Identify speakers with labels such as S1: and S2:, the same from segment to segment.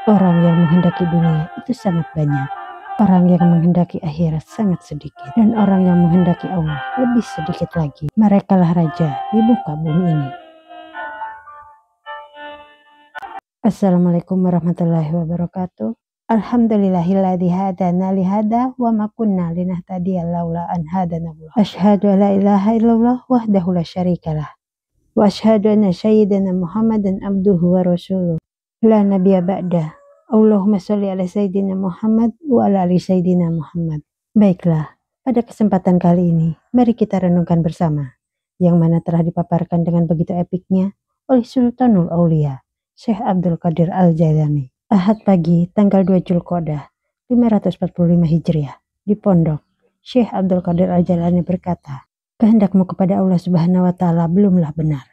S1: Orang yang menghendaki dunia itu sangat banyak. Orang yang menghendaki akhirat sangat sedikit. Dan orang yang menghendaki Allah lebih sedikit lagi. Merekalah raja di muka bumi ini. Assalamualaikum warahmatullahi wabarakatuh. Alhamdulillahilladzi hadana lihada wa ma kunna linahtadiya laula an hadanallah. Asyhadu an la ilaha illallah wahdahu la syarikalah. Wa asyhadu anna sayyidana Muhammadan abduhu wa rasuluh. La nabiyya ba'dah. Allahumma sholli ala sayyidina Muhammad wa ala ali sayyidina Muhammad. Baiklah, pada kesempatan kali ini mari kita renungkan bersama yang mana telah dipaparkan dengan begitu epiknya oleh Sultanul Aulia Syekh Abdul Qadir Al-Jailani. Ahad pagi tanggal 2 Dzulqa'dah 545 Hijriah di pondok Syekh Abdul Qadir Al-Jailani berkata, kehendakmu kepada Allah Subhanahu wa taala belumlah benar.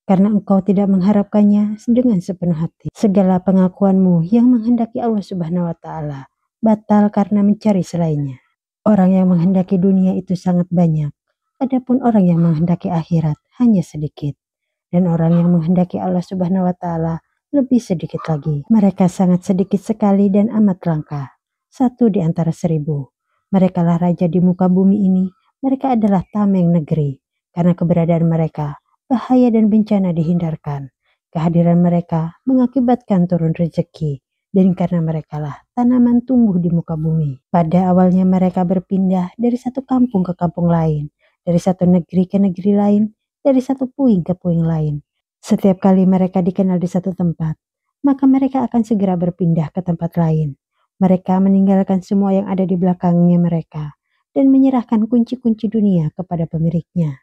S1: Karena engkau tidak mengharapkannya dengan sepenuh hati. Segala pengakuanmu yang menghendaki Allah Subhanahu wa taala batal karena mencari selainnya. Orang yang menghendaki dunia itu sangat banyak. Adapun orang yang menghendaki akhirat hanya sedikit. Dan orang yang menghendaki Allah Subhanahu wa taala lebih sedikit lagi. Mereka sangat sedikit sekali dan amat langka. 1 di antara 1000. Merekalah raja di muka bumi ini. Mereka adalah tameng negeri. Karena keberadaan mereka, bahaya dan bencana dihindarkan. Kehadiran mereka mengakibatkan turun rezeki. Dan karena merekalah tanaman tumbuh di muka bumi. Pada awalnya mereka berpindah dari satu kampung ke kampung lain. Dari satu negeri ke negeri lain. Dari satu puing ke puing lain. Setiap kali mereka dikenal di satu tempat, maka mereka akan segera berpindah ke tempat lain. Mereka meninggalkan semua yang ada di belakangnya mereka. Dan menyerahkan kunci-kunci dunia kepada pemiliknya.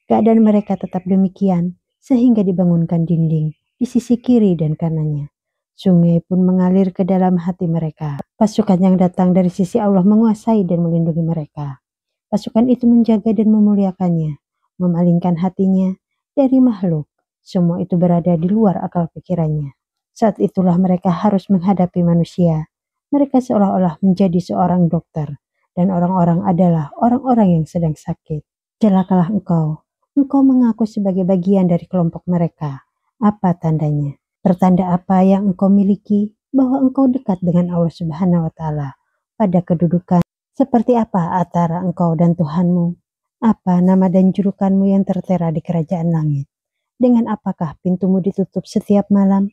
S1: Keadaan mereka tetap demikian, sehingga dibangunkan dinding di sisi kiri dan kanannya. Sungai pun mengalir ke dalam hati mereka. Pasukan yang datang dari sisi Allah menguasai dan melindungi mereka. Pasukan itu menjaga dan memuliakannya, memalingkan hatinya dari makhluk. Semua itu berada di luar akal pikirannya. Saat itulah mereka harus menghadapi manusia. Mereka seolah-olah menjadi seorang dokter, dan orang-orang adalah orang-orang yang sedang sakit. Celakalah engkau. Engkau mengaku sebagai bagian dari kelompok mereka. Apa tandanya? Pertanda apa yang engkau miliki bahwa engkau dekat dengan Allah Subhanahu wa taala? Pada kedudukan seperti apa antara engkau dan Tuhanmu? Apa nama dan julukanmu yang tertera di kerajaan langit? Dengan apakah pintumu ditutup setiap malam?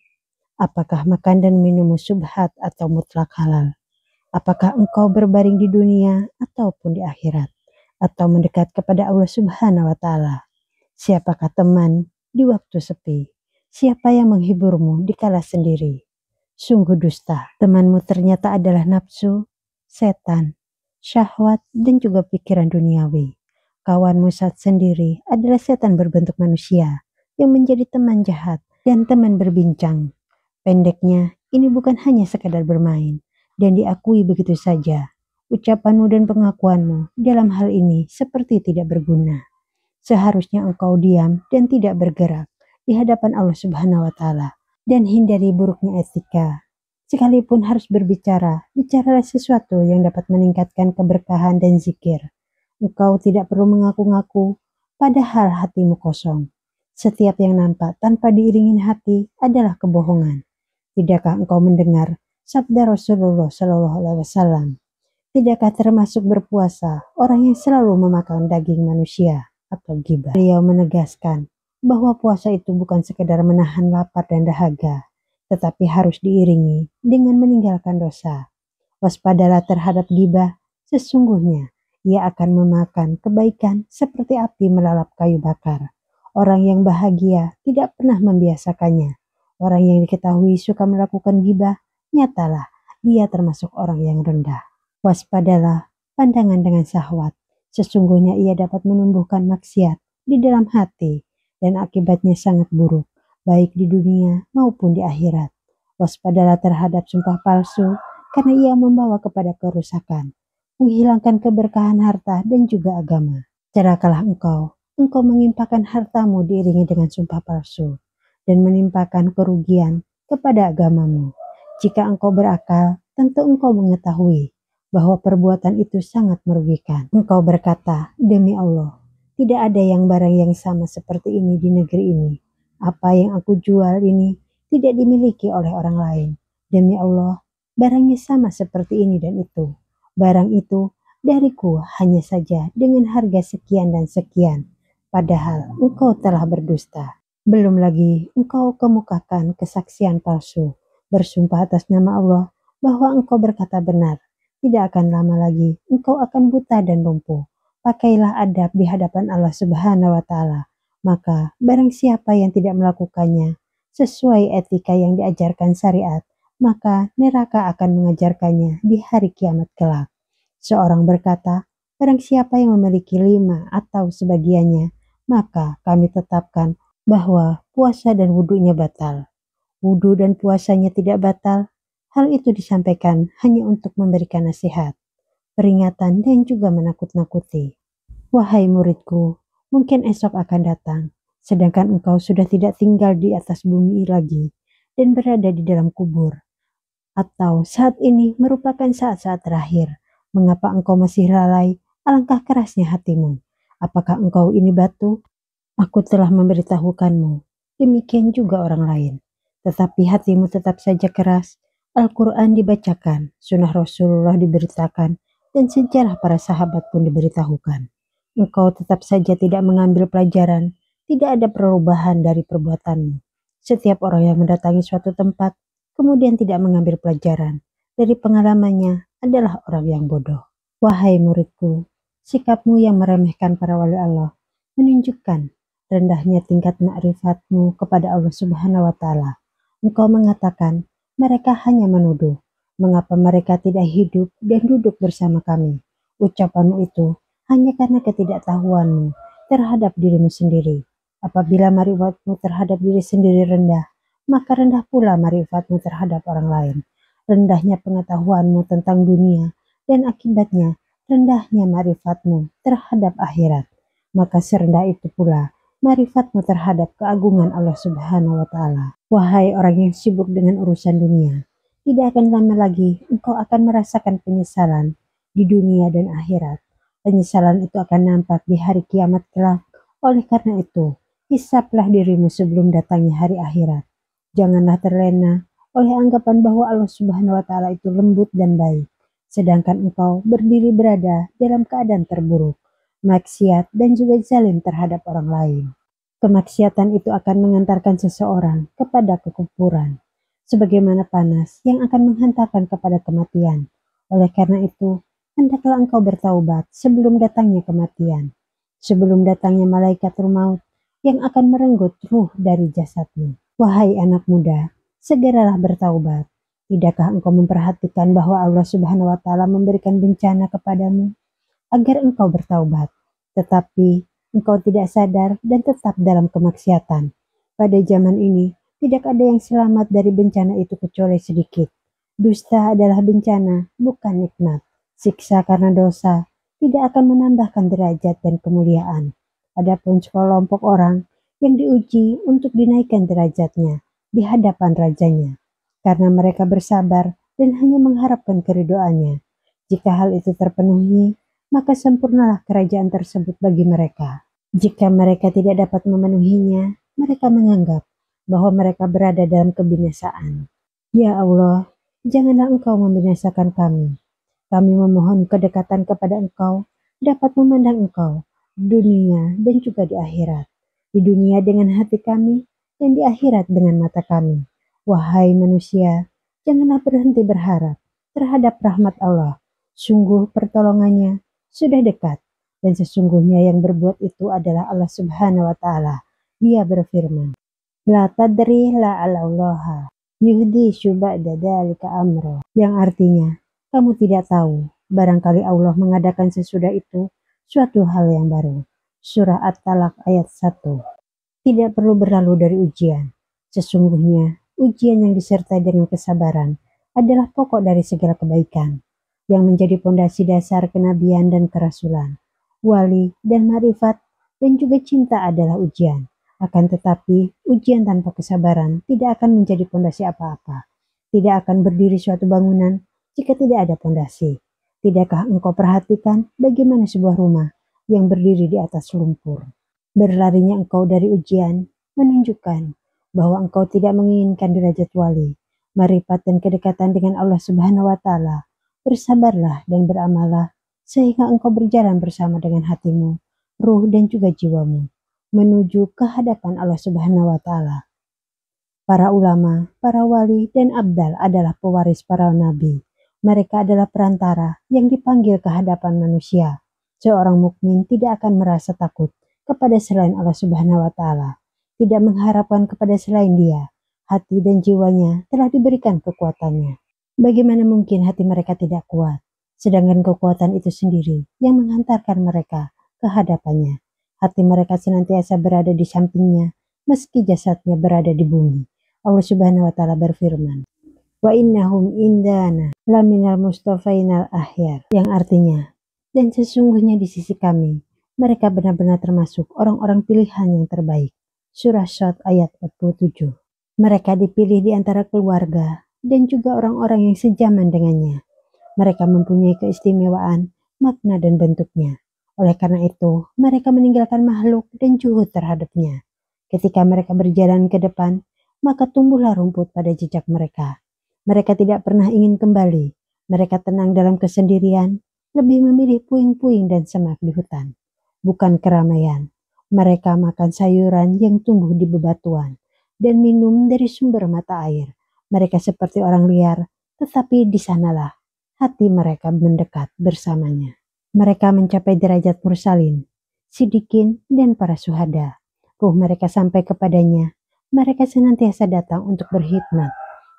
S1: Apakah makan dan minummu subhat atau mutlak halal? Apakah engkau berbaring di dunia ataupun di akhirat? Atau mendekat kepada Allah Subhanahu wa taala? Siapakah teman di waktu sepi? Siapa yang menghiburmu di kala sendiri? Sungguh dusta, temanmu ternyata adalah nafsu, setan, syahwat, dan juga pikiran duniawi. Kawanmu saat sendiri adalah setan berbentuk manusia yang menjadi teman jahat dan teman berbincang. Pendeknya, ini bukan hanya sekadar bermain dan diakui begitu saja. Ucapanmu dan pengakuanmu dalam hal ini seperti tidak berguna. Seharusnya engkau diam dan tidak bergerak di hadapan Allah Subhanahu wa taala dan hindari buruknya etika. Sekalipun harus berbicara, bicaralah sesuatu yang dapat meningkatkan keberkahan dan zikir. Engkau tidak perlu mengaku-ngaku, padahal hatimu kosong. Setiap yang nampak tanpa diiringin hati adalah kebohongan. Tidakkah engkau mendengar sabda Rasulullah Shallallahu Alaihi Wasallam? Tidakkah termasuk berpuasa orang yang selalu memakan daging manusia atau ghibah? Beliau menegaskan bahwa puasa itu bukan sekedar menahan lapar dan dahaga, tetapi harus diiringi dengan meninggalkan dosa. Waspadalah terhadap ghibah, sesungguhnya ia akan memakan kebaikan seperti api melalap kayu bakar. Orang yang bahagia tidak pernah membiasakannya. Orang yang diketahui suka melakukan ghibah, nyatalah dia termasuk orang yang rendah. Waspadalah pandangan dengan syahwat. Sesungguhnya ia dapat menumbuhkan maksiat di dalam hati dan akibatnya sangat buruk, baik di dunia maupun di akhirat. Waspadalah terhadap sumpah palsu, karena ia membawa kepada kerusakan, menghilangkan keberkahan harta dan juga agama. Celakalah engkau mengimpakan hartamu diiringi dengan sumpah palsu, dan menimpakan kerugian kepada agamamu. Jika engkau berakal, tentu engkau mengetahui bahwa perbuatan itu sangat merugikan. Engkau berkata, demi Allah, tidak ada yang barang yang sama seperti ini di negeri ini. Apa yang aku jual ini tidak dimiliki oleh orang lain. Demi Allah, barangnya sama seperti ini dan itu. Barang itu dariku hanya saja dengan harga sekian dan sekian. Padahal engkau telah berdusta. Belum lagi engkau kemukakan kesaksian palsu, bersumpah atas nama Allah bahwa engkau berkata benar. Tidak akan lama lagi engkau akan buta dan lumpuh. Pakailah adab di hadapan Allah Subhanahu wa Ta'ala. Maka barang siapa yang tidak melakukannya sesuai etika yang diajarkan syariat, maka neraka akan mengajarkannya di hari kiamat kelak. Seorang berkata, barang siapa yang memiliki 5 atau sebagiannya, maka kami tetapkan bahwa puasa dan wudhunya batal. Wudhu dan puasanya tidak batal. Hal itu disampaikan hanya untuk memberikan nasihat, peringatan, dan juga menakut-nakuti. Wahai muridku, mungkin esok akan datang, sedangkan engkau sudah tidak tinggal di atas bumi lagi dan berada di dalam kubur. Atau saat ini merupakan saat-saat terakhir. Mengapa engkau masih lalai? Alangkah kerasnya hatimu. Apakah engkau ini batu? Aku telah memberitahukanmu. Demikian juga orang lain. Tetapi hatimu tetap saja keras. Al-Quran dibacakan, sunnah Rasulullah diberitakan, dan sejarah para sahabat pun diberitahukan. Engkau tetap saja tidak mengambil pelajaran. Tidak ada perubahan dari perbuatanmu. Setiap orang yang mendatangi suatu tempat kemudian tidak mengambil pelajaran dari pengalamannya adalah orang yang bodoh. Wahai muridku, sikapmu yang meremehkan para wali Allah menunjukkan rendahnya tingkat ma'rifatmu kepada Allah Subhanahu wa Ta'ala. Engkau mengatakan mereka hanya menuduh. Mengapa mereka tidak hidup dan duduk bersama kami? Ucapanmu itu hanya karena ketidaktahuanmu terhadap dirimu sendiri. Apabila ma'rifatmu terhadap diri sendiri rendah, maka rendah pula ma'rifatmu terhadap orang lain. Rendahnya pengetahuanmu tentang dunia dan akibatnya rendahnya ma'rifatmu terhadap akhirat. Maka serendah itu pula ma'rifatmu terhadap keagungan Allah Subhanahu wa Ta'ala. Wahai orang yang sibuk dengan urusan dunia, tidak akan lama lagi engkau akan merasakan penyesalan di dunia dan akhirat. Penyesalan itu akan nampak di hari kiamat kelak. Oleh karena itu, hisaplah dirimu sebelum datangnya hari akhirat. Janganlah terlena oleh anggapan bahwa Allah Subhanahu wa Ta'ala itu lembut dan baik, sedangkan engkau berdiri berada dalam keadaan terburuk, maksiat dan juga zalim terhadap orang lain. Kemaksiatan itu akan mengantarkan seseorang kepada kekufuran, sebagaimana panas yang akan menghantarkan kepada kematian. Oleh karena itu, hendaklah engkau bertaubat sebelum datangnya kematian, sebelum datangnya malaikatul maut yang akan merenggut ruh dari jasadmu. Wahai anak muda, segeralah bertaubat. Tidakkah engkau memperhatikan bahwa Allah Subhanahu wa Ta'ala memberikan bencana kepadamu agar engkau bertaubat, tetapi engkau tidak sadar dan tetap dalam kemaksiatan. Pada zaman ini, tidak ada yang selamat dari bencana itu kecuali sedikit. Dusta adalah bencana, bukan nikmat. Siksa karena dosa tidak akan menambahkan derajat dan kemuliaan. Adapun sekelompok orang yang diuji untuk dinaikkan derajatnya di hadapan rajanya, karena mereka bersabar dan hanya mengharapkan keridhoannya. Jika hal itu terpenuhi, maka sempurnalah kerajaan tersebut bagi mereka. Jika mereka tidak dapat memenuhinya, mereka menganggap bahwa mereka berada dalam kebinasaan. Ya Allah, janganlah engkau membinasakan kami. Kami memohon kedekatan kepada engkau, dapat memandang engkau, dunia dan juga di akhirat. Di dunia dengan hati kami, dan di akhirat dengan mata kami. Wahai manusia, janganlah berhenti berharap terhadap rahmat Allah. Sungguh pertolongannya sudah dekat, dan sesungguhnya yang berbuat itu adalah Allah Subhanahu wa Ta'ala. Dia berfirman, La tadri la'alallaha yuhdi ba'da dzalika amro, yang artinya, kamu tidak tahu, barangkali Allah mengadakan sesudah itu suatu hal yang baru. Surah At-Talaq ayat 1. Tidak perlu berlalu dari ujian. Sesungguhnya, ujian yang disertai dengan kesabaran adalah pokok dari segala kebaikan, yang menjadi pondasi dasar kenabian dan kerasulan. Wali dan ma'rifat dan juga cinta adalah ujian. Akan tetapi, ujian tanpa kesabaran tidak akan menjadi pondasi apa-apa. Tidak akan berdiri suatu bangunan jika tidak ada pondasi. Tidakkah engkau perhatikan bagaimana sebuah rumah yang berdiri di atas lumpur? Berlarinya engkau dari ujian menunjukkan bahwa engkau tidak menginginkan derajat wali, Marifat dan kedekatan dengan Allah Subhanahu wa Ta'ala. Bersabarlah dan beramallah sehingga engkau berjalan bersama dengan hatimu, ruh dan juga jiwamu menuju ke hadapan Allah Subhanahu wa Ta'ala. Para ulama, para wali dan abdal adalah pewaris para nabi. Mereka adalah perantara yang dipanggil ke hadapan manusia. Seorang mukmin tidak akan merasa takut kepada selain Allah Subhanahu wa Ta'ala, tidak mengharapkan kepada selain Dia. Hati dan jiwanya telah diberikan kekuatannya. Bagaimana mungkin hati mereka tidak kuat, sedangkan kekuatan itu sendiri yang menghantarkan mereka ke hadapannya. Hati mereka senantiasa berada di sampingnya, meski jasadnya berada di bumi. Allah Subhanahu wa Ta'ala berfirman, wa innahum indana laminal mustafainal ahyar, yang artinya, dan sesungguhnya di sisi kami, mereka benar-benar termasuk orang-orang pilihan yang terbaik. Surah Shad ayat 47. Mereka dipilih di antara keluarga dan juga orang-orang yang sejaman dengannya. Mereka mempunyai keistimewaan, makna dan bentuknya. Oleh karena itu, mereka meninggalkan makhluk dan juhud terhadapnya. Ketika mereka berjalan ke depan, maka tumbuhlah rumput pada jejak mereka. Mereka tidak pernah ingin kembali. Mereka tenang dalam kesendirian, lebih memilih puing-puing dan semak di hutan, bukan keramaian. Mereka makan sayuran yang tumbuh di bebatuan dan minum dari sumber mata air. Mereka seperti orang liar, tetapi di sanalah hati mereka mendekat bersamanya. Mereka mencapai derajat mursalin, sidikin, dan para syuhada. Ruh mereka sampai kepadanya. Mereka senantiasa datang untuk berkhidmat,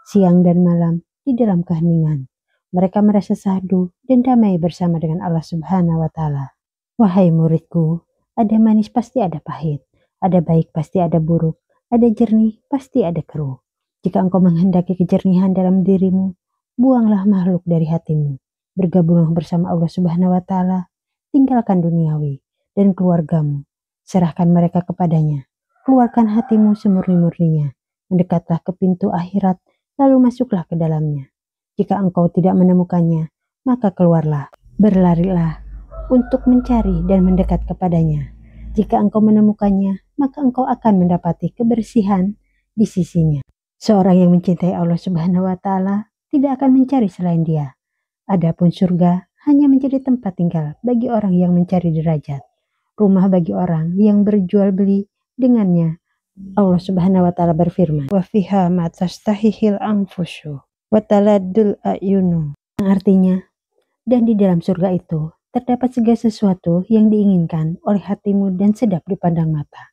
S1: siang dan malam di dalam keheningan. Mereka merasa sahdu dan damai bersama dengan Allah Subhanahu wa Ta'ala. Wahai muridku, ada manis pasti ada pahit, ada baik pasti ada buruk, ada jernih pasti ada keruh. Jika engkau menghendaki kejernihan dalam dirimu, buanglah makhluk dari hatimu. Bergabunglah bersama Allah Subhanahu wa Ta'ala. Tinggalkan duniawi dan keluargamu. Serahkan mereka kepadanya. Keluarkan hatimu semurni-murninya. Mendekatlah ke pintu akhirat, lalu masuklah ke dalamnya. Jika engkau tidak menemukannya, maka keluarlah, berlarilah untuk mencari dan mendekat kepadanya. Jika engkau menemukannya, maka engkau akan mendapati kebersihan di sisinya. Seorang yang mencintai Allah Subhanahu wa Ta'ala tidak akan mencari selain Dia. Adapun surga hanya menjadi tempat tinggal bagi orang yang mencari derajat, rumah bagi orang yang berjual beli dengannya. Allah Subhanahu wa Ta'ala berfirman, wa fiha ma tastahihil anfusu wa taladul ayunu, yang artinya, dan di dalam surga itu terdapat segala sesuatu yang diinginkan oleh hatimu dan sedap dipandang mata.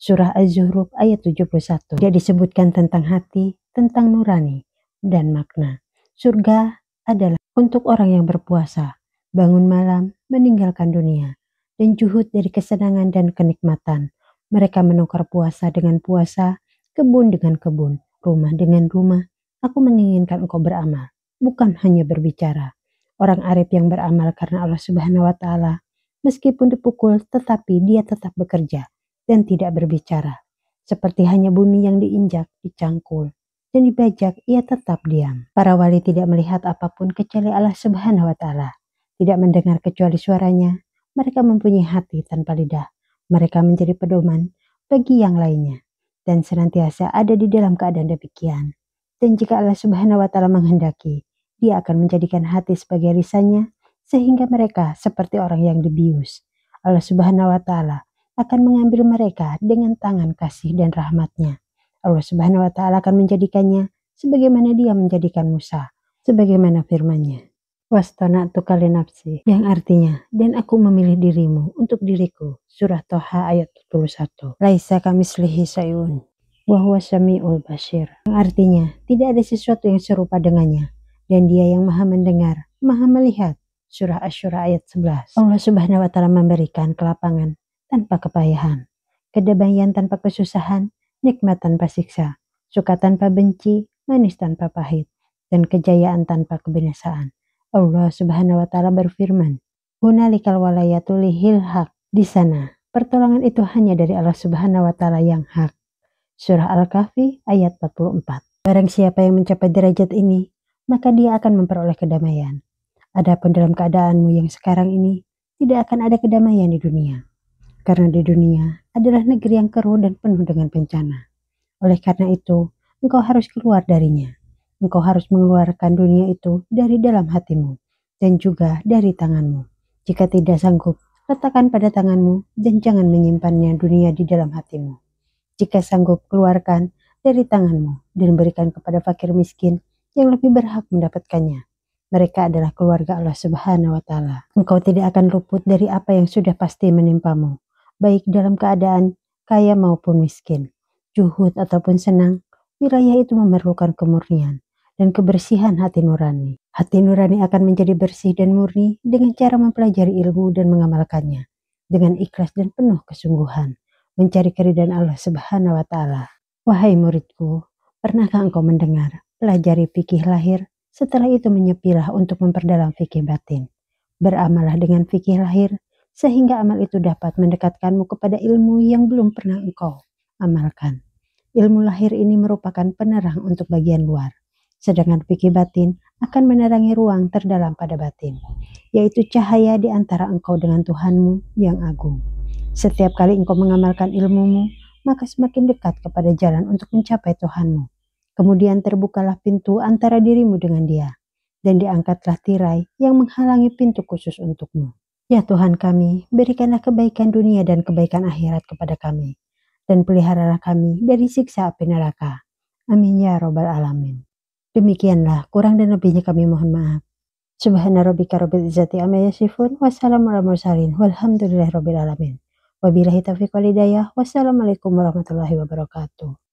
S1: Surah Az-Zukhruf ayat 71. Dia disebutkan tentang hati, tentang nurani dan makna. Surga adalah untuk orang yang berpuasa, bangun malam, meninggalkan dunia, dan juhud dari kesenangan dan kenikmatan. Mereka menukar puasa dengan puasa, kebun dengan kebun, rumah dengan rumah. Aku menginginkan engkau beramal, bukan hanya berbicara. Orang arif yang beramal karena Allah Subhanahu wa Ta'ala, meskipun dipukul tetapi dia tetap bekerja dan tidak berbicara. Seperti hanya bumi yang diinjak, dicangkul, dan dibajak, ia tetap diam. Para wali tidak melihat apapun kecuali Allah Subhanahu wa Ta'ala, tidak mendengar kecuali suaranya. Mereka mempunyai hati tanpa lidah. Mereka menjadi pedoman bagi yang lainnya dan senantiasa ada di dalam keadaan demikian. Dan jika Allah Subhanahu wa Ta'ala menghendaki, Dia akan menjadikan hati sebagai lisannya sehingga mereka seperti orang yang dibius. Allah Subhanahu wa Ta'ala akan mengambil mereka dengan tangan kasih dan rahmatnya. Allah Subhanahu wa Ta'ala akan menjadikannya sebagaimana Dia menjadikan Musa, sebagaimana firman-Nya, wastana'tu kali nafsi, yang artinya, dan aku memilih dirimu untuk diriku. Surah Toha ayat 41. Laisa kamislihi sayun wa huwa samiul basir, yang artinya, tidak ada sesuatu yang serupa dengannya, dan Dia yang maha mendengar, maha melihat. Surah Asy-Syura ayat 11. Allah Subhanahu wa Ta'ala memberikan kelapangan tanpa kepayahan, kedamaian tanpa kesusahan, nikmat tanpa siksa, suka tanpa benci, manis tanpa pahit, dan kejayaan tanpa kebinasaan. Allah Subhanahu wa Ta'ala berfirman, hunalikal walayatu lihil haq, di sana pertolongan itu hanya dari Allah Subhanahu wa Ta'ala yang hak. Surah Al-Kahfi ayat 44. Barang siapa yang mencapai derajat ini, maka dia akan memperoleh kedamaian. Adapun dalam keadaanmu yang sekarang ini, tidak akan ada kedamaian di dunia. Karena di dunia adalah negeri yang keruh dan penuh dengan bencana. Oleh karena itu, engkau harus keluar darinya. engkau harus mengeluarkan dunia itu dari dalam hatimu dan juga dari tanganmu. Jika tidak sanggup, letakkan pada tanganmu dan jangan menyimpannya dunia di dalam hatimu. Jika sanggup, keluarkan dari tanganmu dan berikan kepada fakir miskin yang lebih berhak mendapatkannya. Mereka adalah keluarga Allah Subhanahu wa Ta'ala. Engkau tidak akan luput dari apa yang sudah pasti menimpamu, baik dalam keadaan kaya maupun miskin, juhud ataupun senang. Wilayah itu memerlukan kemurnian dan kebersihan hati nurani. Hati nurani akan menjadi bersih dan murni dengan cara mempelajari ilmu dan mengamalkannya dengan ikhlas dan penuh kesungguhan, mencari keridhaan Allah Subhanahu wa Ta'ala. Wahai muridku, pernahkah engkau mendengar, pelajari fikih lahir, setelah itu menyepilah untuk memperdalam fikih batin. Beramalah dengan fikih lahir, sehingga amal itu dapat mendekatkanmu kepada ilmu yang belum pernah engkau amalkan. Ilmu lahir ini merupakan penerang untuk bagian luar, sedangkan fikih batin akan menerangi ruang terdalam pada batin, yaitu cahaya di antara engkau dengan Tuhanmu yang agung. Setiap kali engkau mengamalkan ilmumu, maka semakin dekat kepada jalan untuk mencapai Tuhanmu. Kemudian terbukalah pintu antara dirimu dengan Dia, dan diangkatlah tirai yang menghalangi pintu khusus untukmu. Ya Tuhan kami, berikanlah kebaikan dunia dan kebaikan akhirat kepada kami, dan peliharalah kami dari siksa api neraka. Amin ya robbal alamin. Demikianlah, kurang dan lebihnya kami mohon maaf. Subhana rabbika rabbil izzati amma yasifun, wassalamu ala mursalin, walhamdulillahi rabbil alamin. Wabillahi taufiq wal hidayah. Wassalamualaikum warahmatullahi wabarakatuh.